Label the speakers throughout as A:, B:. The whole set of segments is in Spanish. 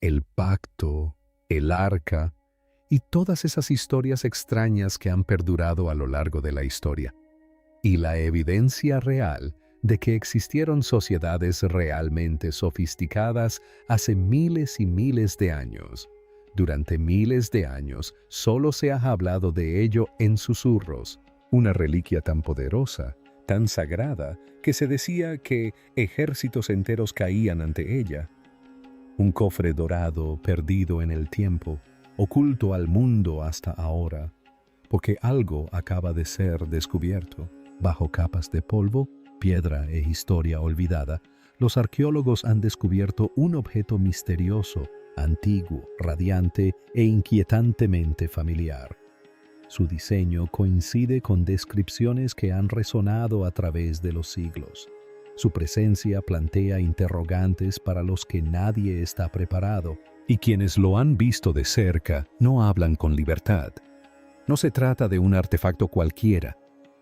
A: el pacto, el arca y todas esas historias extrañas que han perdurado a lo largo de la historia. Y la evidencia real de que existieron sociedades realmente sofisticadas hace miles y miles de años. Durante miles de años solo se ha hablado de ello en susurros, una reliquia tan poderosa, tan sagrada, que se decía que ejércitos enteros caían ante ella. Un cofre dorado perdido en el tiempo, oculto al mundo hasta ahora, porque algo acaba de ser descubierto. Bajo capas de polvo, piedra e historia olvidada, los arqueólogos han descubierto un objeto misterioso, antiguo, radiante e inquietantemente familiar. Su diseño coincide con descripciones que han resonado a través de los siglos. Su presencia plantea interrogantes para los que nadie está preparado, y quienes lo han visto de cerca no hablan con libertad. No se trata de un artefacto cualquiera.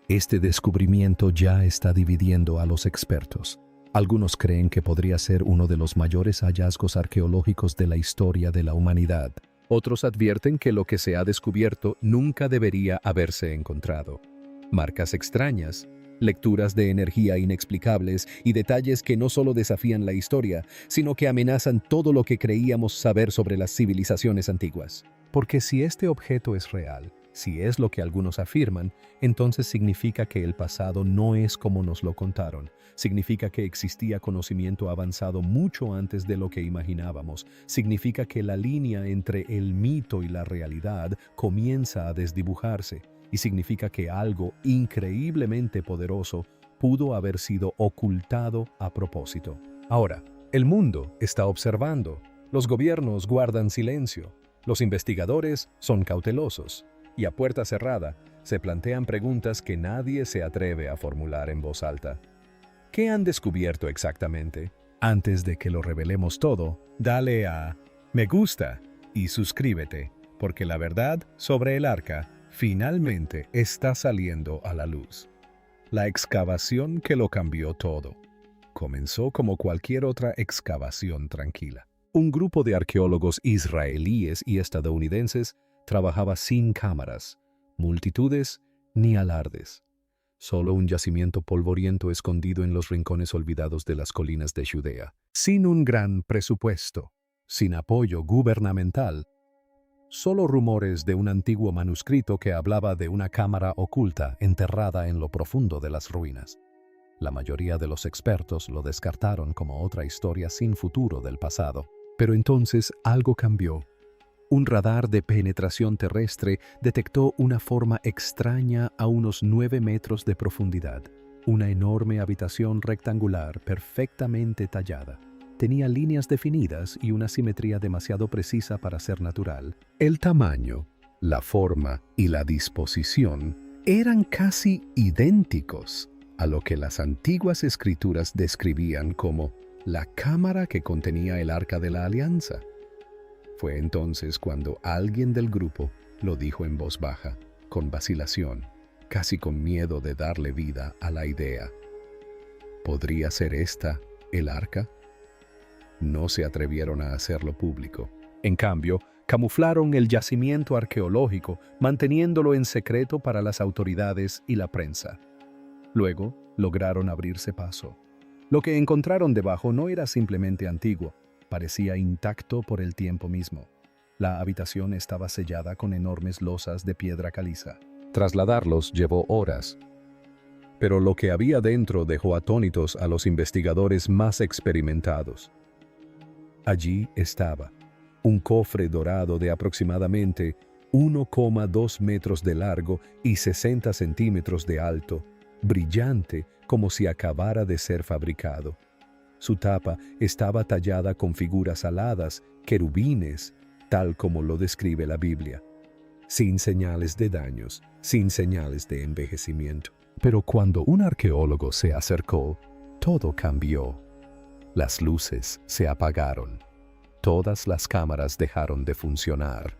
A: Este descubrimiento ya está dividiendo a los expertos. Algunos creen que podría ser uno de los mayores hallazgos arqueológicos de la historia de la humanidad. Otros advierten que lo que se ha descubierto nunca debería haberse encontrado. Marcas extrañas, lecturas de energía inexplicables y detalles que no solo desafían la historia, sino que amenazan todo lo que creíamos saber sobre las civilizaciones antiguas. Porque si este objeto es real, si es lo que algunos afirman, entonces significa que el pasado no es como nos lo contaron. Significa que existía conocimiento avanzado mucho antes de lo que imaginábamos. Significa que la línea entre el mito y la realidad comienza a desdibujarse. Y significa que algo increíblemente poderoso pudo haber sido ocultado a propósito. Ahora, el mundo está observando. Los gobiernos guardan silencio. Los investigadores son cautelosos. Y a puerta cerrada, se plantean preguntas que nadie se atreve a formular en voz alta. ¿Qué han descubierto exactamente? Antes de que lo revelemos todo, dale a me gusta y suscríbete, porque la verdad sobre el arca finalmente está saliendo a la luz. La excavación que lo cambió todo. Comenzó como cualquier otra excavación tranquila. Un grupo de arqueólogos israelíes y estadounidenses trabajaba sin cámaras, multitudes ni alardes. Solo un yacimiento polvoriento escondido en los rincones olvidados de las colinas de Judea. Sin un gran presupuesto, sin apoyo gubernamental. Solo rumores de un antiguo manuscrito que hablaba de una cámara oculta enterrada en lo profundo de las ruinas. La mayoría de los expertos lo descartaron como otra historia sin futuro del pasado. Pero entonces algo cambió. Un radar de penetración terrestre detectó una forma extraña a unos 9 metros de profundidad. Una enorme habitación rectangular perfectamente tallada. Tenía líneas definidas y una simetría demasiado precisa para ser natural. El tamaño, la forma y la disposición eran casi idénticos a lo que las antiguas escrituras describían como la cámara que contenía el Arca de la Alianza. Fue entonces cuando alguien del grupo lo dijo en voz baja, con vacilación, casi con miedo de darle vida a la idea. ¿Podría ser esta el arca? No se atrevieron a hacerlo público. En cambio, camuflaron el yacimiento arqueológico, manteniéndolo en secreto para las autoridades y la prensa. Luego, lograron abrirse paso. Lo que encontraron debajo no era simplemente antiguo, parecía intacto por el tiempo mismo. La habitación estaba sellada con enormes losas de piedra caliza. Trasladarlos llevó horas. Pero lo que había dentro dejó atónitos a los investigadores más experimentados. Allí estaba, un cofre dorado de aproximadamente 1,2 metros de largo y 60 centímetros de alto, brillante como si acabara de ser fabricado. Su tapa estaba tallada con figuras aladas, querubines, tal como lo describe la Biblia, sin señales de daños, sin señales de envejecimiento. Pero cuando un arqueólogo se acercó, todo cambió. Las luces se apagaron. Todas las cámaras dejaron de funcionar.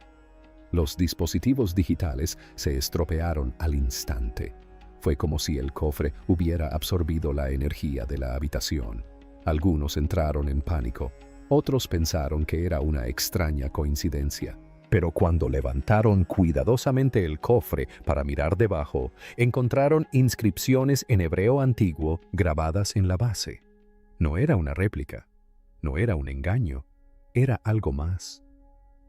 A: Los dispositivos digitales se estropearon al instante. Fue como si el cofre hubiera absorbido la energía de la habitación. Algunos entraron en pánico. Otros pensaron que era una extraña coincidencia. Pero cuando levantaron cuidadosamente el cofre para mirar debajo, encontraron inscripciones en hebreo antiguo grabadas en la base. No era una réplica, no era un engaño, era algo más.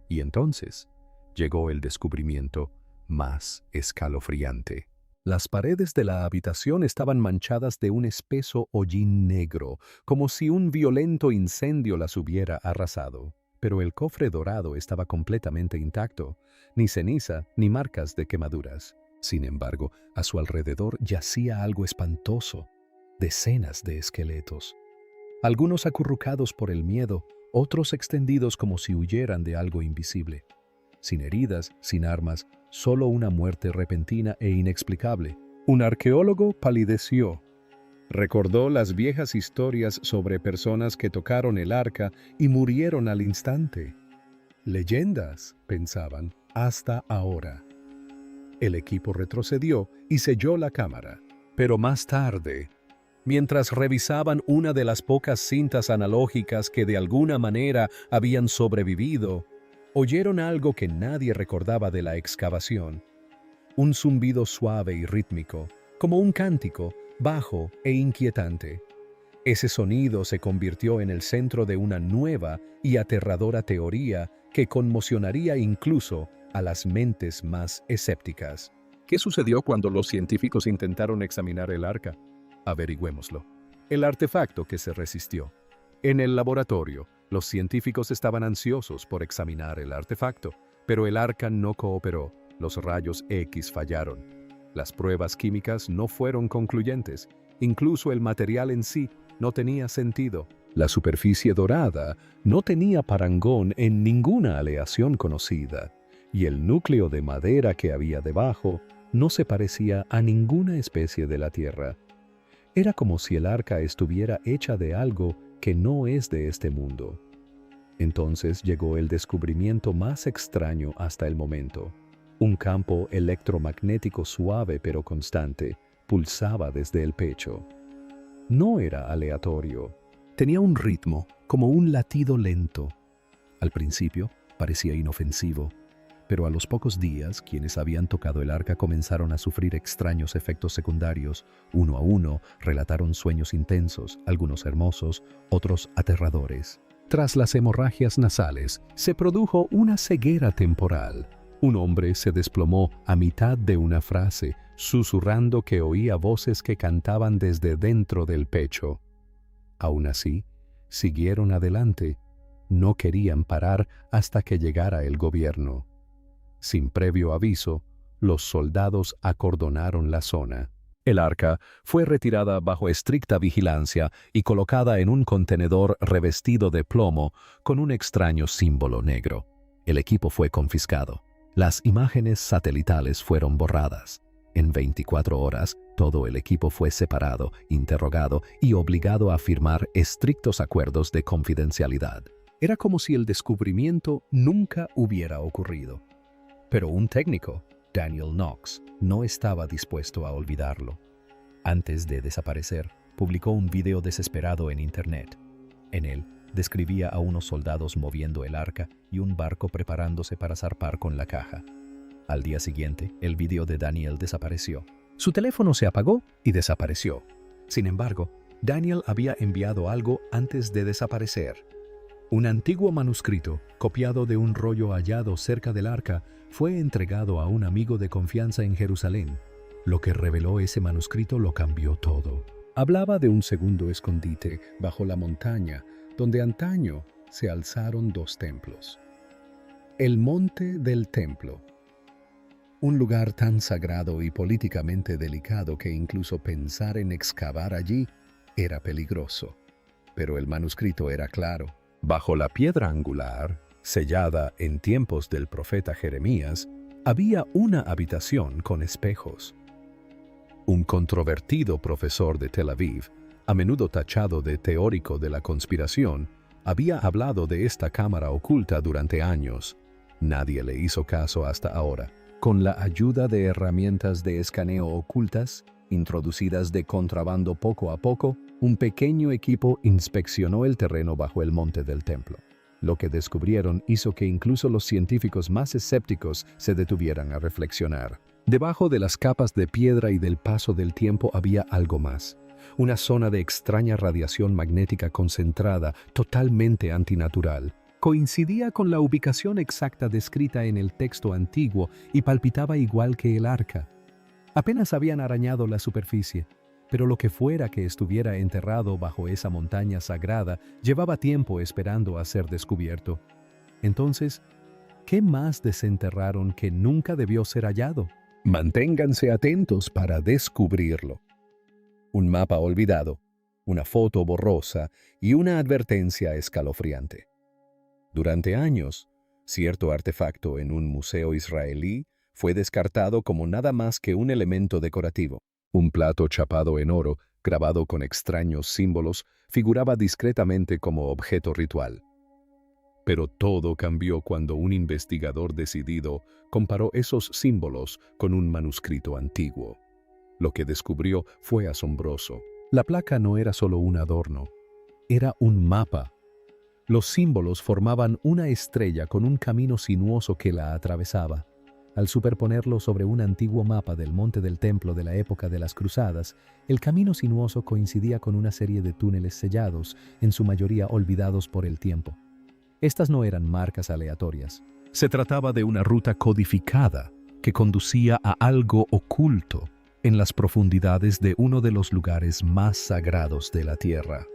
A: Y entonces llegó el descubrimiento más escalofriante. Las paredes de la habitación estaban manchadas de un espeso hollín negro, como si un violento incendio las hubiera arrasado. Pero el cofre dorado estaba completamente intacto, ni ceniza ni marcas de quemaduras. Sin embargo, a su alrededor yacía algo espantoso, decenas de esqueletos. Algunos acurrucados por el miedo, otros extendidos como si huyeran de algo invisible. Sin heridas, sin armas, solo una muerte repentina e inexplicable. Un arqueólogo palideció. Recordó las viejas historias sobre personas que tocaron el arca y murieron al instante. Leyendas, pensaban, hasta ahora. El equipo retrocedió y selló la cámara. Pero más tarde, mientras revisaban una de las pocas cintas analógicas que de alguna manera habían sobrevivido, oyeron algo que nadie recordaba de la excavación. Un zumbido suave y rítmico, como un cántico, bajo e inquietante. Ese sonido se convirtió en el centro de una nueva y aterradora teoría que conmocionaría incluso a las mentes más escépticas. ¿Qué sucedió cuando los científicos intentaron examinar el arca? Averigüémoslo. El artefacto que se resistió. En el laboratorio, los científicos estaban ansiosos por examinar el artefacto, pero el arca no cooperó. Los rayos X fallaron. Las pruebas químicas no fueron concluyentes. Incluso el material en sí no tenía sentido. La superficie dorada no tenía parangón en ninguna aleación conocida, y el núcleo de madera que había debajo no se parecía a ninguna especie de la Tierra. Era como si el arca estuviera hecha de algo que no es de este mundo. Entonces llegó el descubrimiento más extraño hasta el momento. Un campo electromagnético suave pero constante pulsaba desde el pecho. No era aleatorio. Tenía un ritmo, como un latido lento. Al principio parecía inofensivo, pero a los pocos días quienes habían tocado el arca comenzaron a sufrir extraños efectos secundarios. Uno a uno relataron sueños intensos, algunos hermosos, otros aterradores. Tras las hemorragias nasales, se produjo una ceguera temporal. Un hombre se desplomó a mitad de una frase, susurrando que oía voces que cantaban desde dentro del pecho. Aún así, siguieron adelante. No querían parar hasta que llegara el gobierno. Sin previo aviso, los soldados acordonaron la zona. El arca fue retirada bajo estricta vigilancia y colocada en un contenedor revestido de plomo con un extraño símbolo negro. El equipo fue confiscado. Las imágenes satelitales fueron borradas. En 24 horas, todo el equipo fue separado, interrogado y obligado a firmar estrictos acuerdos de confidencialidad. Era como si el descubrimiento nunca hubiera ocurrido. Pero un técnico, Daniel Knox, no estaba dispuesto a olvidarlo. Antes de desaparecer, publicó un video desesperado en Internet. En él, describía a unos soldados moviendo el arca y un barco preparándose para zarpar con la caja. Al día siguiente, el video de Daniel desapareció. Su teléfono se apagó y desapareció. Sin embargo, Daniel había enviado algo antes de desaparecer. Un antiguo manuscrito, copiado de un rollo hallado cerca del arca, fue entregado a un amigo de confianza en Jerusalén. Lo que reveló ese manuscrito lo cambió todo. Hablaba de un segundo escondite bajo la montaña, donde antaño se alzaron dos templos. El Monte del Templo. Un lugar tan sagrado y políticamente delicado que incluso pensar en excavar allí era peligroso. Pero el manuscrito era claro. Bajo la piedra angular, sellada en tiempos del profeta Jeremías, había una habitación con espejos. Un controvertido profesor de Tel Aviv, a menudo tachado de teórico de la conspiración, había hablado de esta cámara oculta durante años. Nadie le hizo caso hasta ahora. Con la ayuda de herramientas de escaneo ocultas, introducidas de contrabando poco a poco, Un pequeño equipo inspeccionó el terreno bajo el monte del templo. Lo que descubrieron hizo que incluso los científicos más escépticos se detuvieran a reflexionar. Debajo de las capas de piedra y del paso del tiempo había algo más. Una zona de extraña radiación magnética concentrada, totalmente antinatural. Coincidía con la ubicación exacta descrita en el texto antiguo y palpitaba igual que el arca. Apenas habían arañado la superficie, pero lo que fuera que estuviera enterrado bajo esa montaña sagrada llevaba tiempo esperando a ser descubierto. Entonces, ¿qué más desenterraron que nunca debió ser hallado? Manténganse atentos para descubrirlo. Un mapa olvidado, una foto borrosa y una advertencia escalofriante. Durante años, cierto artefacto en un museo israelí fue descartado como nada más que un elemento decorativo. Un plato chapado en oro, grabado con extraños símbolos, figuraba discretamente como objeto ritual. Pero todo cambió cuando un investigador decidido comparó esos símbolos con un manuscrito antiguo. Lo que descubrió fue asombroso. La placa no era solo un adorno, era un mapa. Los símbolos formaban una estrella con un camino sinuoso que la atravesaba. Al superponerlo sobre un antiguo mapa del monte del templo de la época de las cruzadas, el camino sinuoso coincidía con una serie de túneles sellados, en su mayoría olvidados por el tiempo. Estas no eran marcas aleatorias. Se trataba de una ruta codificada que conducía a algo oculto en las profundidades de uno de los lugares más sagrados de la tierra.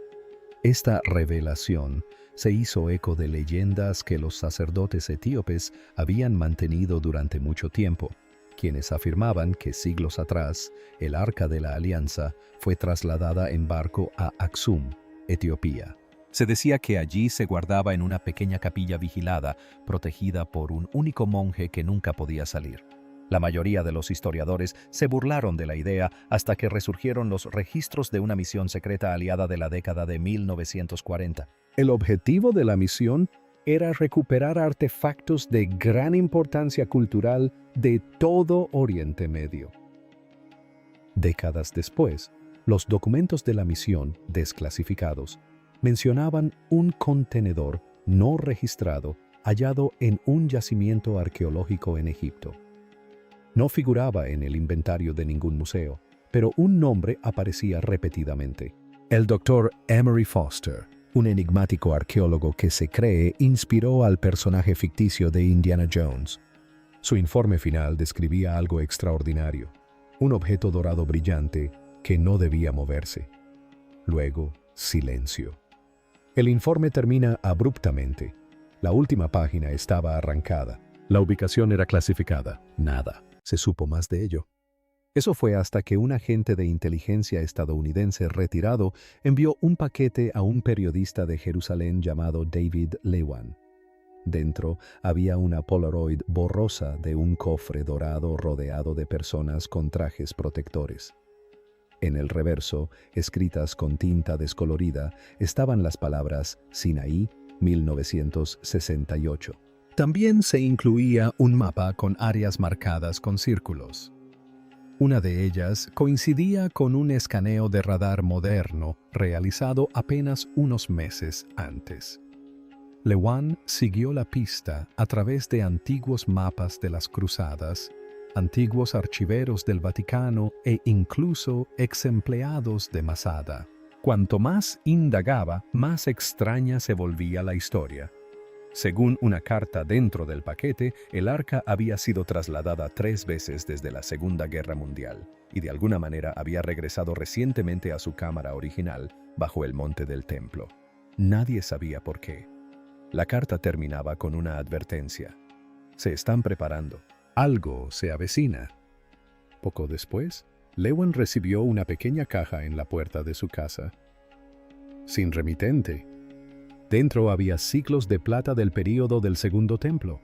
A: Esta revelación se hizo eco de leyendas que los sacerdotes etíopes habían mantenido durante mucho tiempo, quienes afirmaban que siglos atrás el Arca de la Alianza fue trasladada en barco a Aksum, Etiopía. Se decía que allí se guardaba en una pequeña capilla vigilada, protegida por un único monje que nunca podía salir. La mayoría de los historiadores se burlaron de la idea hasta que resurgieron los registros de una misión secreta aliada de la década de 1940. El objetivo de la misión era recuperar artefactos de gran importancia cultural de todo Oriente Medio. Décadas después, los documentos de la misión, desclasificados, mencionaban un contenedor no registrado hallado en un yacimiento arqueológico en Egipto. No figuraba en el inventario de ningún museo, pero un nombre aparecía repetidamente: el Dr. Emery Foster, un enigmático arqueólogo que se cree inspiró al personaje ficticio de Indiana Jones. Su informe final describía algo extraordinario: un objeto dorado brillante que no debía moverse. Luego, silencio. El informe termina abruptamente. La última página estaba arrancada. La ubicación era clasificada. Nada se supo más de ello. Eso fue hasta que un agente de inteligencia estadounidense retirado envió un paquete a un periodista de Jerusalén llamado David Lewan. Dentro había una Polaroid borrosa de un cofre dorado rodeado de personas con trajes protectores. En el reverso, escritas con tinta descolorida, estaban las palabras Sinaí, 1968. También se incluía un mapa con áreas marcadas con círculos. Una de ellas coincidía con un escaneo de radar moderno realizado apenas unos meses antes. Lewan siguió la pista a través de antiguos mapas de las cruzadas, antiguos archiveros del Vaticano e incluso exempleados de Masada. Cuanto más indagaba, más extraña se volvía la historia. Según una carta dentro del paquete, el arca había sido trasladada 3 veces desde la Segunda Guerra Mundial y de alguna manera había regresado recientemente a su cámara original bajo el monte del templo. Nadie sabía por qué. La carta terminaba con una advertencia: se están preparando. Algo se avecina. Poco después, Lewan recibió una pequeña caja en la puerta de su casa. Sin remitente. Dentro había siglos de plata del período del Segundo Templo.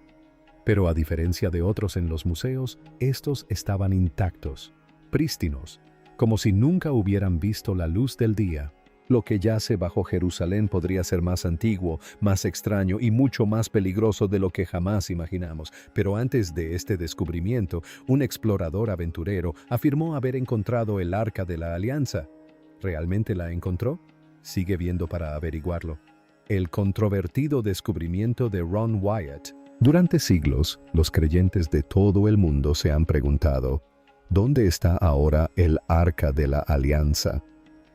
A: Pero a diferencia de otros en los museos, estos estaban intactos, prístinos, como si nunca hubieran visto la luz del día. Lo que yace bajo Jerusalén podría ser más antiguo, más extraño y mucho más peligroso de lo que jamás imaginamos. Pero antes de este descubrimiento, un explorador aventurero afirmó haber encontrado el Arca de la Alianza. ¿Realmente la encontró? Sigue viendo para averiguarlo. El controvertido descubrimiento de Ron Wyatt. Durante siglos, los creyentes de todo el mundo se han preguntado, ¿dónde está ahora el Arca de la Alianza?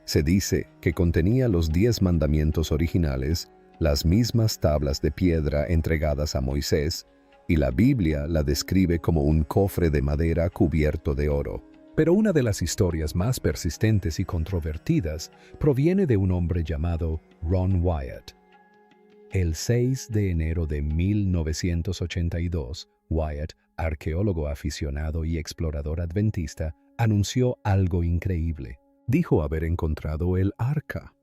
A: Se dice que contenía los 10 mandamientos originales, las mismas tablas de piedra entregadas a Moisés, y la Biblia la describe como un cofre de madera cubierto de oro. Pero una de las historias más persistentes y controvertidas proviene de un hombre llamado Ron Wyatt. El 6 de enero de 1982, Wyatt, arqueólogo aficionado y explorador adventista, anunció algo increíble. Dijo haber encontrado el arca.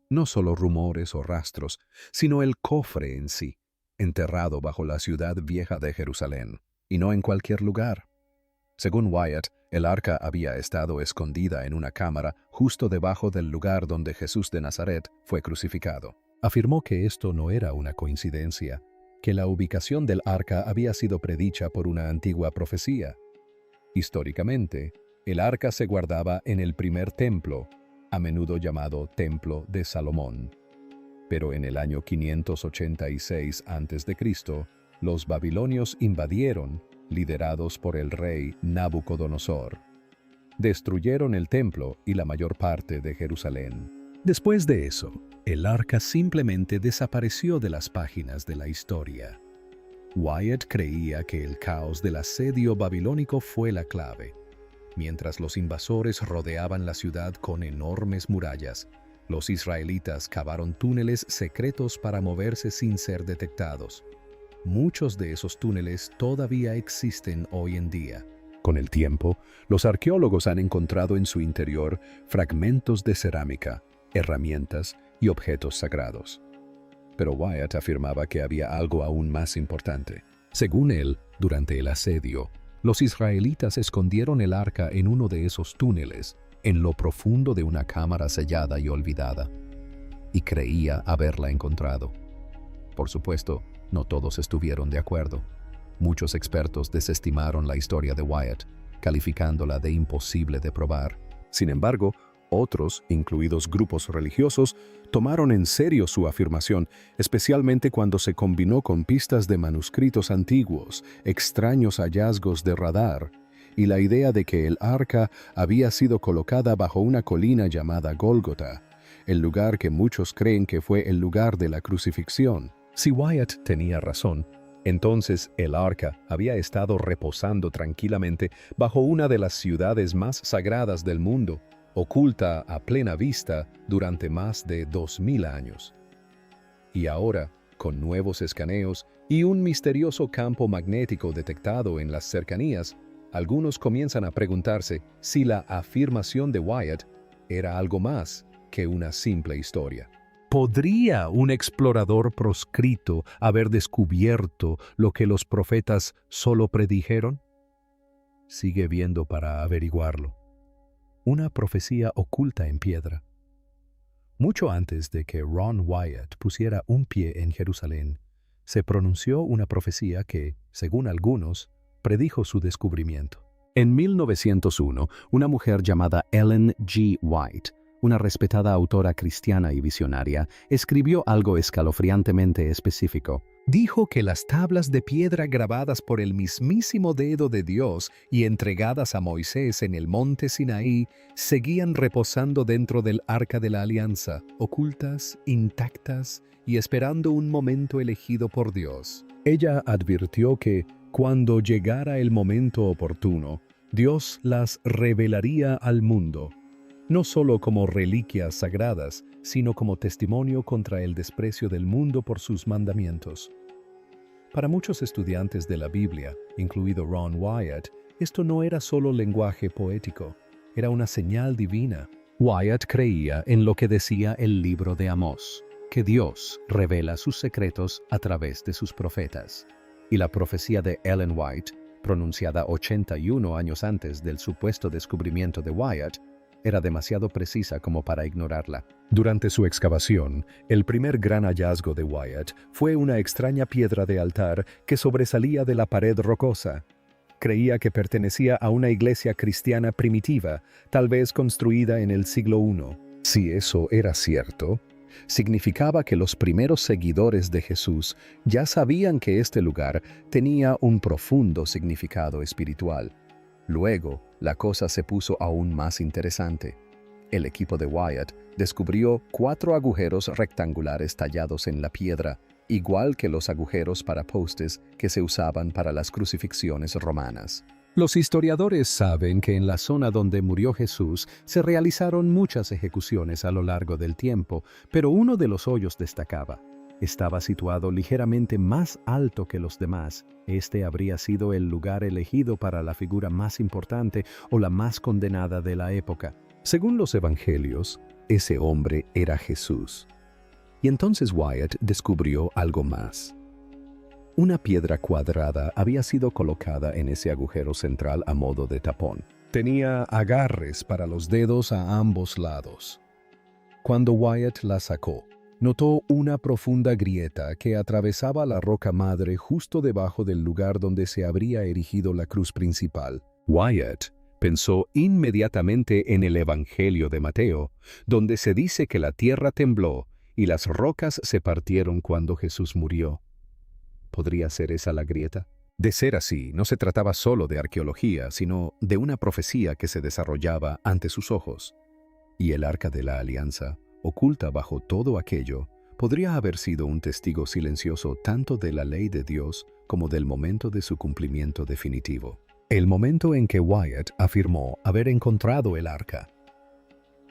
A: No solo rumores o rastros, sino el cofre en sí, enterrado bajo la ciudad vieja de Jerusalén, y no en cualquier lugar. Según Wyatt, el arca había estado escondida en una cámara justo debajo del lugar donde Jesús de Nazaret fue crucificado. Afirmó que esto no era una coincidencia, que la ubicación del arca había sido predicha por una antigua profecía. Históricamente, el arca se guardaba en el primer templo, a menudo llamado Templo de Salomón. Pero en el año 586 a.C., los babilonios invadieron, liderados por el rey Nabucodonosor. Destruyeron el templo y la mayor parte de Jerusalén. Después de eso, el arca simplemente desapareció de las páginas de la historia. Wyatt creía que el caos del asedio babilónico fue la clave. Mientras los invasores rodeaban la ciudad con enormes murallas, los israelitas cavaron túneles secretos para moverse sin ser detectados. Muchos de esos túneles todavía existen hoy en día. Con el tiempo, los arqueólogos han encontrado en su interior fragmentos de cerámica, herramientas y objetos sagrados. Pero Wyatt afirmaba que había algo aún más importante. Según él, durante el asedio, los israelitas escondieron el arca en uno de esos túneles, en lo profundo de una cámara sellada y olvidada, y creía haberla encontrado. Por supuesto, no todos estuvieron de acuerdo. Muchos expertos desestimaron la historia de Wyatt, calificándola de imposible de probar. Sin embargo, otros, incluidos grupos religiosos, tomaron en serio su afirmación, especialmente cuando se combinó con pistas de manuscritos antiguos, extraños hallazgos de radar, y la idea de que el arca había sido colocada bajo una colina llamada Gólgota, el lugar que muchos creen que fue el lugar de la crucifixión. Si Wyatt tenía razón, entonces el arca había estado reposando tranquilamente bajo una de las ciudades más sagradas del mundo, oculta a plena vista durante más de 2000 años. Y ahora, con nuevos escaneos y un misterioso campo magnético detectado en las cercanías, algunos comienzan a preguntarse si la afirmación de Wyatt era algo más que una simple historia. ¿Podría un explorador proscrito haber descubierto lo que los profetas solo predijeron? Sigue viendo para averiguarlo. Una profecía oculta en piedra. Mucho antes de que Ron Wyatt pusiera un pie en Jerusalén, se pronunció una profecía que, según algunos, predijo su descubrimiento. En 1901, una mujer llamada Ellen G. White, una respetada autora cristiana y visionaria, escribió algo escalofriantemente específico. Dijo que las tablas de piedra grabadas por el mismísimo dedo de Dios y entregadas a Moisés en el monte Sinaí seguían reposando dentro del Arca de la Alianza, ocultas, intactas y esperando un momento elegido por Dios. Ella advirtió que, cuando llegara el momento oportuno, Dios las revelaría al mundo, no solo como reliquias sagradas, sino como testimonio contra el desprecio del mundo por sus mandamientos. Para muchos estudiantes de la Biblia, incluido Ron Wyatt, esto no era solo lenguaje poético, era una señal divina. Wyatt creía en lo que decía el libro de Amós, que Dios revela sus secretos a través de sus profetas. Y la profecía de Ellen White, pronunciada 81 años antes del supuesto descubrimiento de Wyatt, era demasiado precisa como para ignorarla. Durante su excavación, el primer gran hallazgo de Wyatt fue una extraña piedra de altar que sobresalía de la pared rocosa. Creía que pertenecía a una iglesia cristiana primitiva, tal vez construida en el siglo I. Si eso era cierto, significaba que los primeros seguidores de Jesús ya sabían que este lugar tenía un profundo significado espiritual. Luego, la cosa se puso aún más interesante. El equipo de Wyatt descubrió 4 agujeros rectangulares tallados en la piedra, igual que los agujeros para postes que se usaban para las crucifixiones romanas. Los historiadores saben que en la zona donde murió Jesús se realizaron muchas ejecuciones a lo largo del tiempo, pero uno de los hoyos destacaba. Estaba situado ligeramente más alto que los demás. Este habría sido el lugar elegido para la figura más importante o la más condenada de la época. Según los evangelios, ese hombre era Jesús. Y entonces Wyatt descubrió algo más. Una piedra cuadrada había sido colocada en ese agujero central a modo de tapón. Tenía agarres para los dedos a ambos lados. Cuando Wyatt la sacó, notó una profunda grieta que atravesaba la roca madre justo debajo del lugar donde se habría erigido la cruz principal. Wyatt pensó inmediatamente en el Evangelio de Mateo, donde se dice que la tierra tembló y las rocas se partieron cuando Jesús murió. ¿Podría ser esa la grieta? De ser así, no se trataba solo de arqueología, sino de una profecía que se desarrollaba ante sus ojos. Y el Arca de la Alianza, oculta bajo todo aquello, podría haber sido un testigo silencioso tanto de la ley de Dios como del momento de su cumplimiento definitivo. El momento en que Wyatt afirmó haber encontrado el arca.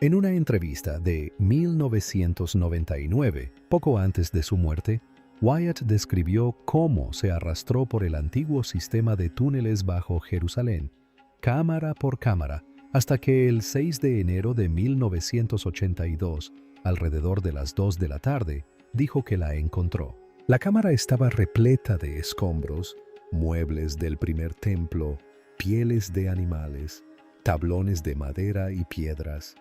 A: En una entrevista de 1999, poco antes de su muerte, Wyatt describió cómo se arrastró por el antiguo sistema de túneles bajo Jerusalén, cámara por cámara, hasta que el 6 de enero de 1982, alrededor de las 2 de la tarde, dijo que la encontró. La cámara estaba repleta de escombros, muebles del primer templo, pieles de animales, tablones de madera y piedras.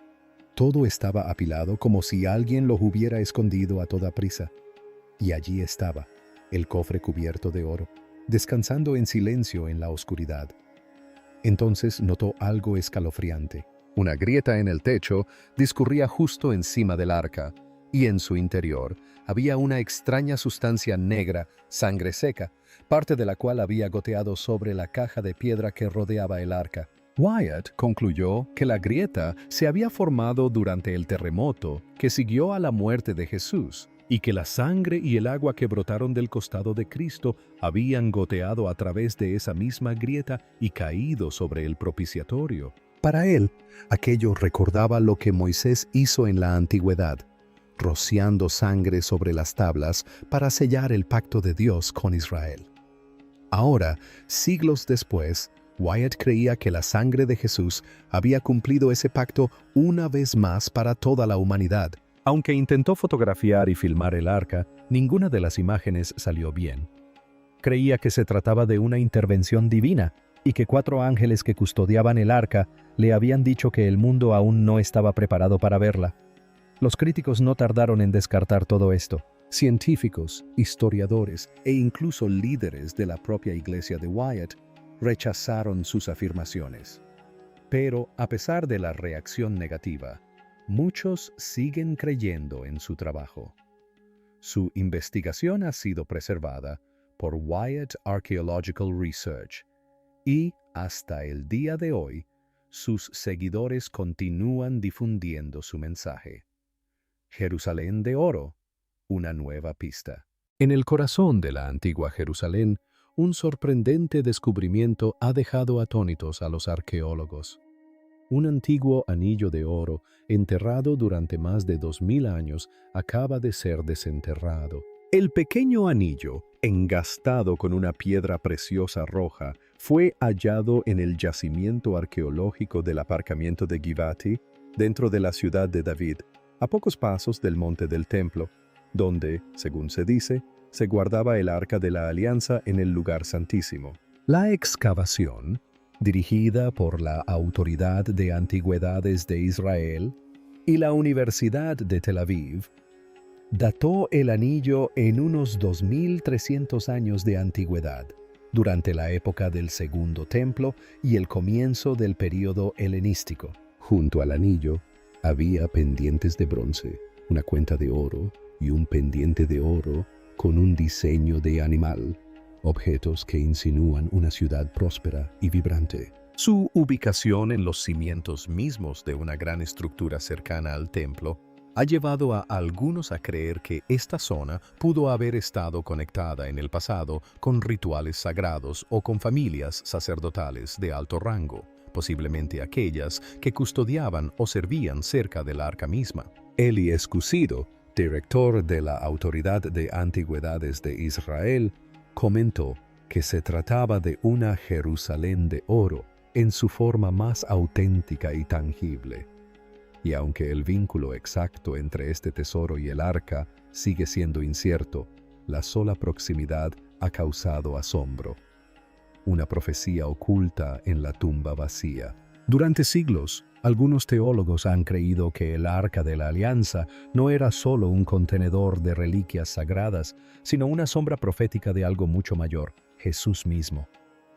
A: Todo estaba apilado como si alguien lo hubiera escondido a toda prisa. Y allí estaba, el cofre cubierto de oro, descansando en silencio en la oscuridad. Entonces notó algo escalofriante. Una grieta en el techo discurría justo encima del arca, y en su interior había una extraña sustancia negra, sangre seca, parte de la cual había goteado sobre la caja de piedra que rodeaba el arca. Wyatt concluyó que la grieta se había formado durante el terremoto que siguió a la muerte de Jesús, y que la sangre y el agua que brotaron del costado de Cristo habían goteado a través de esa misma grieta y caído sobre el propiciatorio. Para él, aquello recordaba lo que Moisés hizo en la antigüedad, rociando sangre sobre las tablas para sellar el pacto de Dios con Israel. Ahora, siglos después, Wyatt creía que la sangre de Jesús había cumplido ese pacto una vez más para toda la humanidad. Aunque intentó fotografiar y filmar el arca, ninguna de las imágenes salió bien. Creía que se trataba de una intervención divina y que 4 ángeles que custodiaban el arca le habían dicho que el mundo aún no estaba preparado para verla. Los críticos no tardaron en descartar todo esto. Científicos, historiadores e incluso líderes de la propia iglesia de Wyatt rechazaron sus afirmaciones. Pero, a pesar de la reacción negativa, muchos siguen creyendo en su trabajo. Su investigación ha sido preservada por Wyatt Archaeological Research y, hasta el día de hoy, sus seguidores continúan difundiendo su mensaje. Jerusalén de oro, una nueva pista. En el corazón de la antigua Jerusalén, un sorprendente descubrimiento ha dejado atónitos a los arqueólogos. Un antiguo anillo de oro, enterrado durante más de 2000 años, acaba de ser desenterrado. El pequeño anillo, engastado con una piedra preciosa roja, fue hallado en el yacimiento arqueológico del aparcamiento de Givati, dentro de la ciudad de David, a pocos pasos del monte del templo, donde, según se dice, se guardaba el Arca de la Alianza en el lugar santísimo. La excavación, dirigida por la Autoridad de Antigüedades de Israel y la Universidad de Tel Aviv, dató el anillo en unos 2300 años de antigüedad, durante la época del Segundo Templo y el comienzo del período helenístico. Junto al anillo había pendientes de bronce, una cuenta de oro y un pendiente de oro con un diseño de animal, objetos que insinúan una ciudad próspera y vibrante. Su ubicación en los cimientos mismos de una gran estructura cercana al templo ha llevado a algunos a creer que esta zona pudo haber estado conectada en el pasado con rituales sagrados o con familias sacerdotales de alto rango, posiblemente aquellas que custodiaban o servían cerca del arca misma. Eli Escúcido, director de la Autoridad de Antigüedades de Israel, comentó que se trataba de una Jerusalén de oro en su forma más auténtica y tangible. Y aunque el vínculo exacto entre este tesoro y el arca sigue siendo incierto, la sola proximidad ha causado asombro. Una profecía oculta en la tumba vacía. Durante siglos, algunos teólogos han creído que el Arca de la Alianza no era solo un contenedor de reliquias sagradas, sino una sombra profética de algo mucho mayor, Jesús mismo.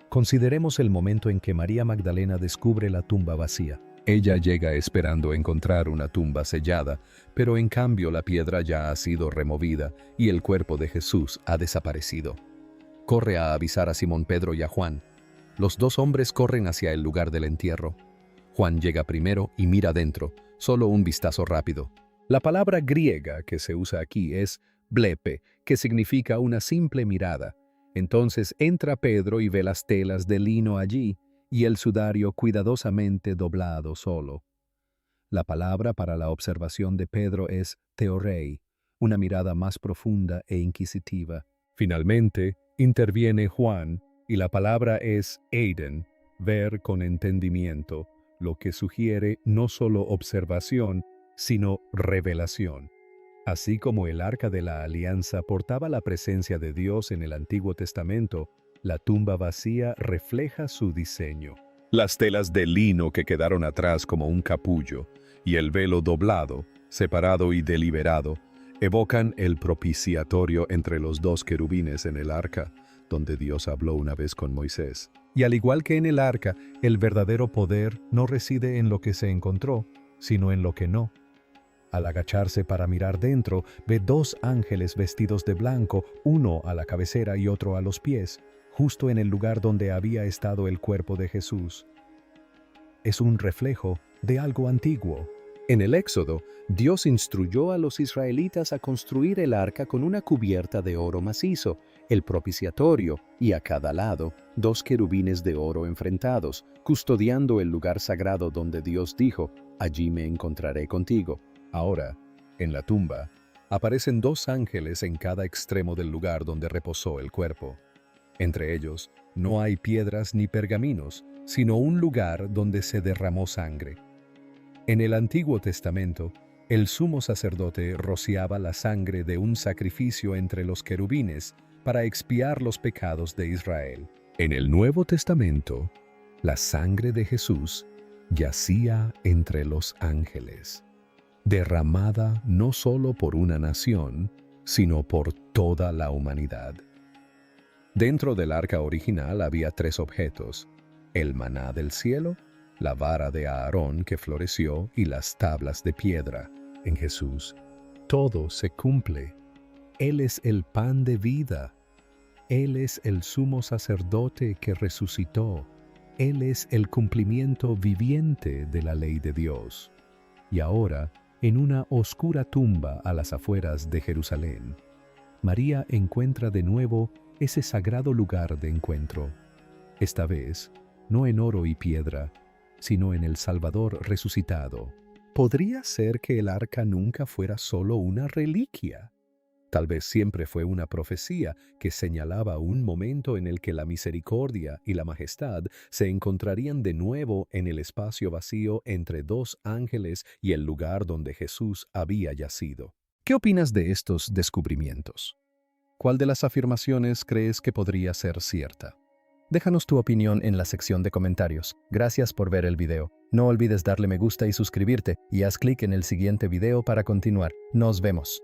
A: Consideremos el momento en que María Magdalena descubre la tumba vacía. Ella llega esperando encontrar una tumba sellada, pero en cambio la piedra ya ha sido removida y el cuerpo de Jesús ha desaparecido. Corre a avisar a Simón Pedro y a Juan. Los dos hombres corren hacia el lugar del entierro. Juan llega primero y mira dentro, solo un vistazo rápido. La palabra griega que se usa aquí es blepe, que significa una simple mirada. Entonces entra Pedro y ve las telas de lino allí, y el sudario cuidadosamente doblado solo. La palabra para la observación de Pedro es theorei, una mirada más profunda e inquisitiva. Finalmente, interviene Juan, y la palabra es eiden, ver con entendimiento, lo que sugiere no solo observación, sino revelación. Así como el Arca de la Alianza portaba la presencia de Dios en el Antiguo Testamento, la tumba vacía refleja su diseño. Las telas de lino que quedaron atrás como un capullo y el velo doblado, separado y deliberado, evocan el propiciatorio entre los dos querubines en el arca, donde Dios habló una vez con Moisés. Y al igual que en el arca, el verdadero poder no reside en lo que se encontró, sino en lo que no. Al agacharse para mirar dentro, ve dos ángeles vestidos de blanco, uno a la cabecera y otro a los pies, justo en el lugar donde había estado el cuerpo de Jesús. Es un reflejo de algo antiguo. En el Éxodo, Dios instruyó a los israelitas a construir el arca con una cubierta de oro macizo, el propiciatorio, y a cada lado, dos querubines de oro enfrentados, custodiando el lugar sagrado donde Dios dijo, «Allí me encontraré contigo». Ahora, en la tumba, aparecen dos ángeles en cada extremo del lugar donde reposó el cuerpo. Entre ellos, no hay piedras ni pergaminos, sino un lugar donde se derramó sangre. En el Antiguo Testamento, el sumo sacerdote rociaba la sangre de un sacrificio entre los querubines para expiar los pecados de Israel. En el Nuevo Testamento, la sangre de Jesús yacía entre los ángeles, derramada no solo por una nación, sino por toda la humanidad. Dentro del arca original había tres objetos: el maná del cielo, la vara de Aarón que floreció y las tablas de piedra. En Jesús, todo se cumple. Él es el pan de vida. Él es el sumo sacerdote que resucitó. Él es el cumplimiento viviente de la ley de Dios. Y ahora, en una oscura tumba a las afueras de Jerusalén, María encuentra de nuevo ese sagrado lugar de encuentro. Esta vez, no en oro y piedra, sino en el Salvador resucitado. ¿Podría ser que el arca nunca fuera solo una reliquia? Tal vez siempre fue una profecía que señalaba un momento en el que la misericordia y la majestad se encontrarían de nuevo en el espacio vacío entre dos ángeles y el lugar donde Jesús había yacido. ¿Qué opinas de estos descubrimientos? ¿Cuál de las afirmaciones crees que podría ser cierta? Déjanos tu opinión en la sección de comentarios. Gracias por ver el video. No olvides darle me gusta y suscribirte, y haz clic en el siguiente video para continuar. Nos vemos.